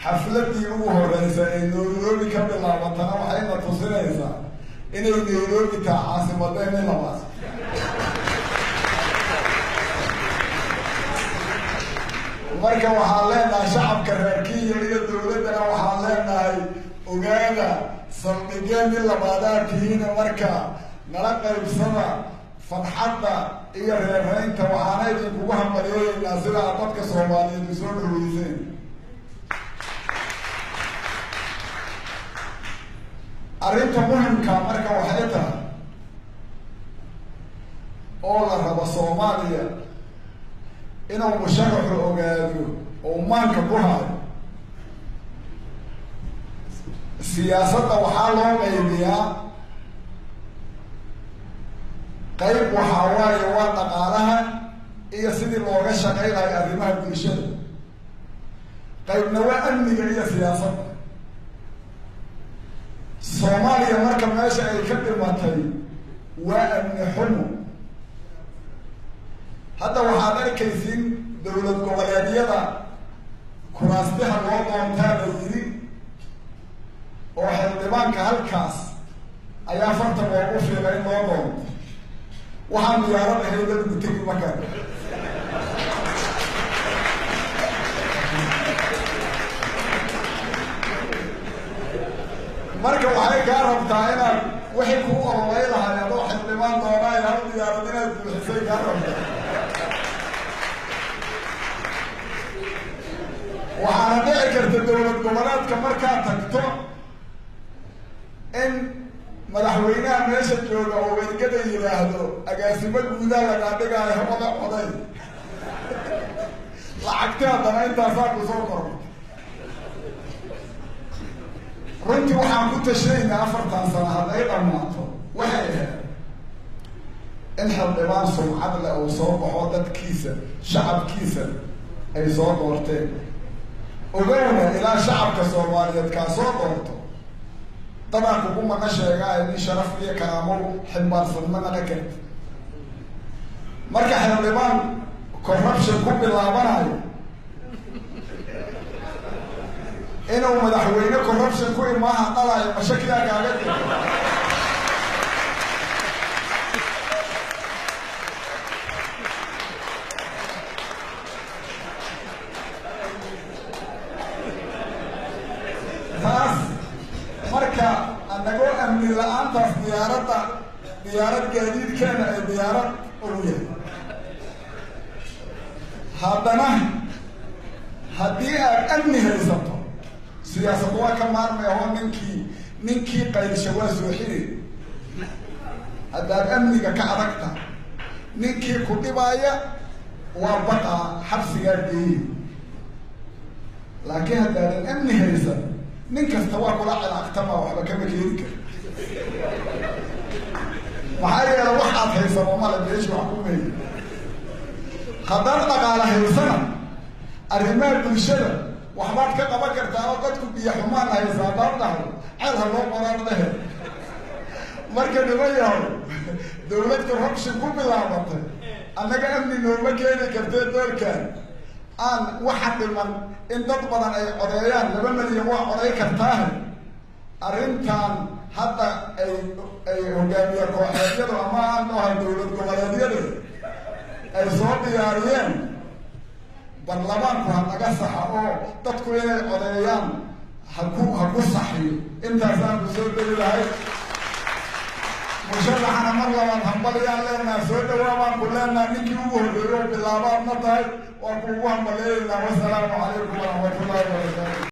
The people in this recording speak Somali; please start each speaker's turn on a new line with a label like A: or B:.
A: xafladii ugu horeysay ee Nairobi ka bilaabatana waxayna tusinaysaa inay Nairobi tahay caasimadeena labaad. marka waxaan leenahay shacabka reer Kenya iyo dowladana waxaan leenahay ogaada saldhigyadii labaadaad tihiin marka nala qaybsada farxadda iyo reereynta waxaana idinkugu hambalyeeynaa sida dadka Soomaaliyeed soo dhaweyseen. arrinta muhiimka marka waxay tahay oo la rabo Soomaaliya inuu musharaxu ogaado oo maanka ku hayo siyaasadda waxaa loo qaybiyaa qayb waxaa waaye waa dhaqaalaha iyo sidii looga shaqaynayo arrimaha bulshada, qaybna waa amniga iyo siyaasadda. Soomaaliya marka meesha ay ka dhimatay waa amni xumo. hadda waxaad arkaysiin dowlad goboleedyada kuraastiha loo doontaa la yiri oo xildhibaanka halkaas ayaa farta loogu fiilay in loo doonto. waxaan diyaarad ahay dad gutegi markaa marka waxay kaa rabtaa inaad wixii kuu ololay lahay adoo xildhibaan doonaayo hal diyaarad inaad buuxisay kaa rabtaa. waxaana dhici karta dowlad goboleedka markaad tagto in madaxweynaha meesha jooga oo wergada yidhaahdo agaasimo guudaa lagaa dhigaayo oday lacagti haddana intaasaa ku soo korortay. runtii waxaan ku tashaynaa 40 sano hadday dhammaato waxay ahayd in xildhibaan sumcad leh uu soo baxo dadkiisa shacabkiisa ay soo doorteen. ogowna ilaa shacabka Soomaaliyeed kaa soo doorto dadaan kugu mana sheegaa in sharaf iyo karaamo ximbaarsan mana la karti. marka xildhibaan corruption ku bilaabanayo inuu madaxweyne corruption ku imaaha dhalayo mashakiyaa kaaga jiro. taas marka anagoo amni la-aantaas diyaarad gaadiidkeena ay diyaarad uruyahay. haddana haddii aad amni haysato siyaasad waa ka maarmay oo ninkii qaylsha waa soo xiri. haddaad amniga ka adagta ninkii ku dhibaaya waa baqaa xabsigaa geeyi. laakiin haddaadan amni haysan nin kasta waa kula cilaaqtama waxba kama keeni kara. maxaa yeele waxaad haysano male beeshi wax ku meeya. haddaan dhaqaala haysana arrimaha bulshada waxbaad ka qaban kartaa oo dadku biyo xumaan haysa haddaad dhahdo ceel ha loo qoraan dhahe. marka niman yahow dowlad corruption ku bilaabatay annaga amni nooma keeni kartee doorkaan aan waxa dhiman in dad badan ay codeeyaan 2 milyan waa coday kartaa. arrintan hadda ay hogaamiye kooxeedyadu ama aan dhahay dowlad goboleedyadu ay soo diyaariyeen baarlamaanku ha naga saxa oo dadku inay codeeyaan ha ku saxiyo. intaasaan ku soo deli lahay. musharaxana mar labaad hambalyaan leenaha soo dhawaabaan ku leenaha ninkii ugu horreeyo bilaabaadna tahay waa kuugu hambalyeeynaa. wasalaamu calaykum waraxmatullaahi wabarakaatu.